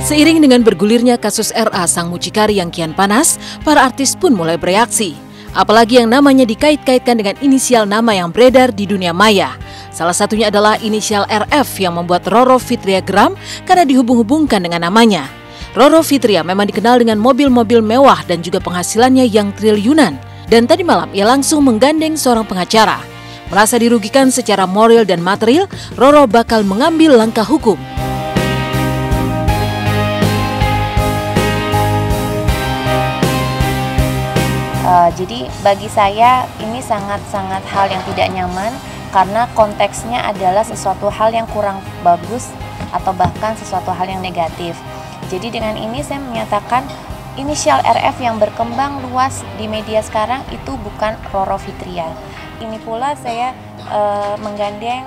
Seiring dengan bergulirnya kasus RA sang mucikari yang kian panas, para artis pun mulai bereaksi. Apalagi yang namanya dikait-kaitkan dengan inisial nama yang beredar di dunia maya. Salah satunya adalah inisial RF yang membuat Roro Fitria geram karena dihubung-hubungkan dengan namanya. Roro Fitria memang dikenal dengan mobil-mobil mewah dan juga penghasilannya yang triliunan. Dan tadi malam ia langsung menggandeng seorang pengacara. Merasa dirugikan secara moral dan material, Roro bakal mengambil langkah hukum. Jadi bagi saya ini sangat-sangat hal yang tidak nyaman karena konteksnya adalah sesuatu hal yang kurang bagus atau bahkan sesuatu hal yang negatif. Jadi dengan ini saya menyatakan inisial RF yang berkembang luas di media sekarang itu bukan Roro Fitria. Ini pula saya menggandeng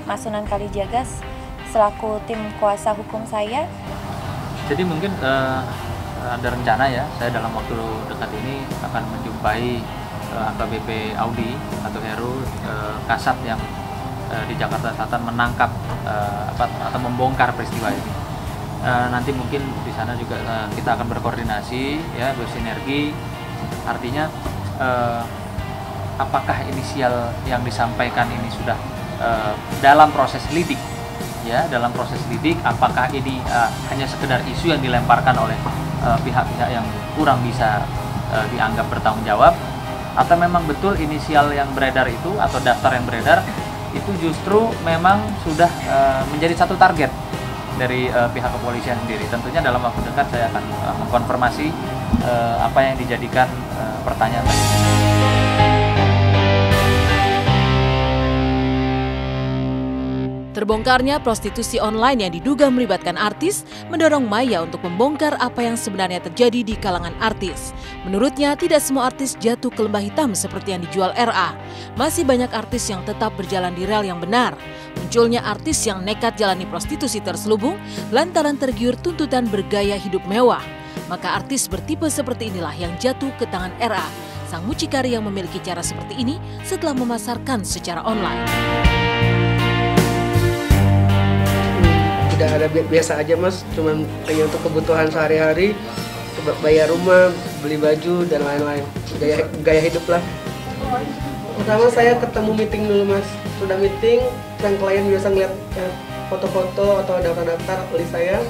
Mas Sunan Kalijaga selaku tim kuasa hukum saya. Jadi mungkin ada rencana ya, saya dalam waktu dekat ini akan menjumpai AKBP Audi atau Heru Kasat yang di Jakarta Selatan menangkap atau membongkar peristiwa ini. Nanti mungkin di sana juga kita akan berkoordinasi ya, bersinergi. Artinya apakah inisial yang disampaikan ini sudah dalam proses lidik ya, dalam proses lidik, apakah ini hanya sekedar isu yang dilemparkan oleh pihak-pihak yang kurang bisa dianggap bertanggung jawab, atau memang betul inisial yang beredar itu atau daftar yang beredar itu justru memang sudah menjadi satu target dari pihak kepolisian sendiri. Tentunya dalam waktu dekat saya akan mengkonfirmasi apa yang dijadikan pertanyaan tadi. Terbongkarnya prostitusi online yang diduga melibatkan artis mendorong Maya untuk membongkar apa yang sebenarnya terjadi di kalangan artis. Menurutnya, tidak semua artis jatuh ke lembah hitam seperti yang dijual RA. Masih banyak artis yang tetap berjalan di rel yang benar. Munculnya artis yang nekat jalani prostitusi terselubung lantaran tergiur tuntutan bergaya hidup mewah. Maka artis bertipe seperti inilah yang jatuh ke tangan RA, sang mucikari yang memiliki cara seperti ini setelah memasarkan secara online. Tidak ada, biasa aja mas, cuman hanya untuk kebutuhan sehari-hari, bayar rumah, beli baju dan lain-lain, gaya hidup lah. Pertama saya ketemu meeting dulu mas, sudah meeting, dan klien biasa ngeliat foto-foto atau daftar-daftar list saya,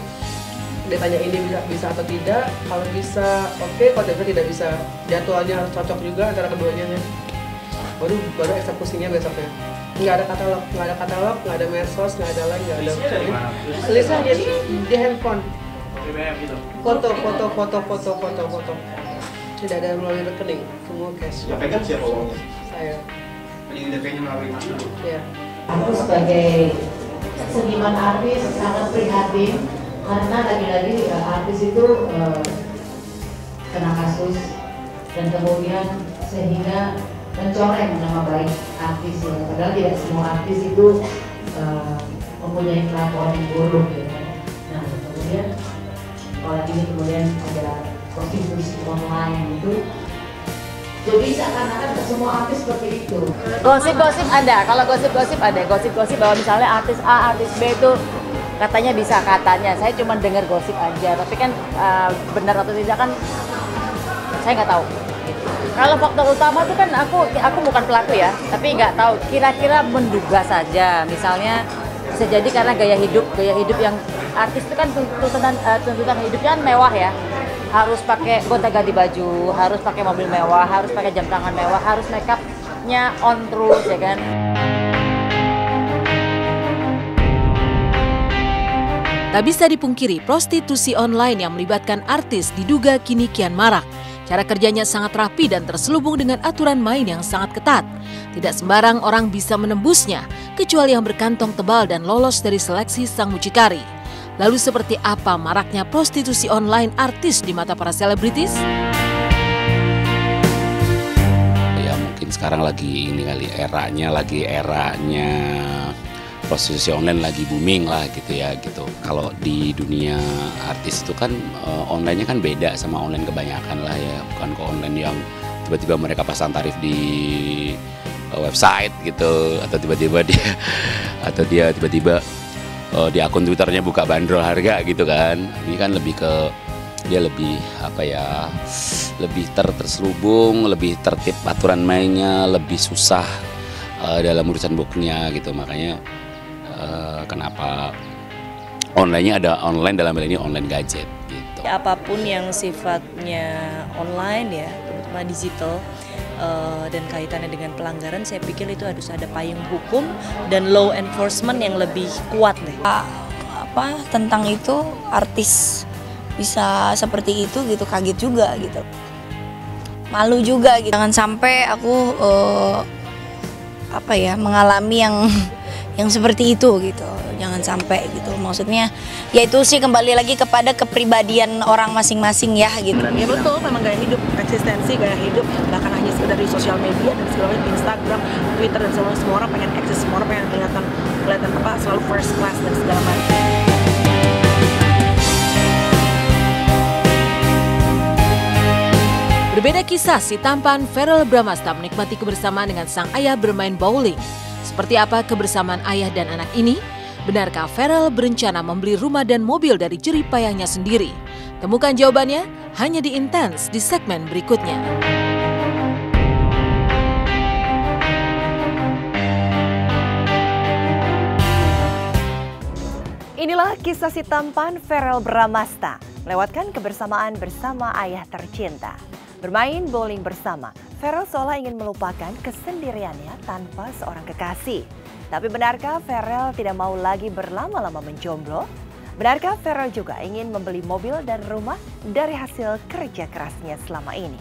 dia tanya ini bisa atau tidak, kalau bisa oke, kalau tidak bisa, jadwalnya harus cocok juga antara keduanya. Baru eksekusinya besoknya. Nggak ada katalog, nggak ada medsos, nggak ada lain, nggak ada. Listnya di handphone. Foto. Tidak ada melalui rekening, semua cash. Yang pegang siapa uangnya? Saya. Jadi DP-nya melalui mana dulu? Iya. Aku sebagai seniman artis sangat prihatin karena lagi-lagi artis itu kena kasus dan kemudian sehingga mencoreng nama baik artis ya. Padahal tidak semua artis itu mempunyai kelakuan yang buruk ya. Nah kemudian apalagi ini kemudian ada prostitusi online itu, jadi seakan-akan semua artis seperti itu. Gosip-gosip ada, kalau gosip-gosip ada, gosip-gosip bahwa misalnya artis A, artis B itu katanya bisa, katanya. Saya cuma dengar gosip aja, tapi kan benar atau tidak kan saya nggak tahu. Kalau faktor utama itu kan aku bukan pelaku ya, tapi nggak tahu. Kira-kira menduga saja, misalnya bisa jadi karena gaya hidup yang artis itu kan tuntutan hidupnya kan mewah ya. Harus pakai gonta-ganti baju, harus pakai mobil mewah, harus pakai jam tangan mewah, harus make up-nya on terus ya kan. Tak bisa dipungkiri, prostitusi online yang melibatkan artis diduga kini kian marak. Cara kerjanya sangat rapi dan terselubung dengan aturan main yang sangat ketat. Tidak sembarang orang bisa menembusnya, kecuali yang berkantong tebal dan lolos dari seleksi sang mucikari. Lalu seperti apa maraknya prostitusi online artis di mata para selebritis? Ya mungkin sekarang lagi ini kali eranya prostitusi online lagi booming lah gitu ya gitu. Kalau di dunia artis itu kan online-nya kan beda sama online kebanyakan lah ya. Bukan ke online yang tiba-tiba mereka pasang tarif di website gitu, atau tiba-tiba dia tiba-tiba di akun Twitternya buka bandrol harga gitu kan. Ini kan lebih ke dia lebih apa ya, lebih terselubung, lebih tertib aturan mainnya, lebih susah dalam urusan booknya gitu. Makanya kenapa online-nya ada online dalam hal ini online gadget gitu. Apapun yang sifatnya online ya, terutama digital dan kaitannya dengan pelanggaran, saya pikir itu harus ada payung hukum dan law enforcement yang lebih kuat deh. Tentang itu artis bisa seperti itu gitu, kaget juga gitu, malu juga gitu. Jangan sampai aku mengalami yang seperti itu gitu, jangan sampai gitu. Maksudnya ya itu sih kembali lagi kepada kepribadian orang masing-masing ya gitu. Ya betul, memang gaya hidup, eksistensi gaya hidup, bahkan hanya sekedar di sosial media dan segala macam, Instagram, Twitter dan semua orang pengen eksis, semua orang pengen kelihatan selalu first class dan segala macam. Berbeda kisah si tampan Verrell Bramasta menikmati kebersamaan dengan sang ayah bermain bowling. Seperti apa kebersamaan ayah dan anak ini? Benarkah Verrell berencana membeli rumah dan mobil dari jerih payahnya sendiri? Temukan jawabannya hanya di Intense di segmen berikutnya. Inilah kisah si tampan Verrell Bramasta melewatkan kebersamaan bersama ayah tercinta. Bermain bowling bersama, Verrell seolah ingin melupakan kesendiriannya tanpa seorang kekasih. Tapi benarkah Verrell tidak mau lagi berlama-lama menjomblo? Benarkah Verrell juga ingin membeli mobil dan rumah dari hasil kerja kerasnya selama ini?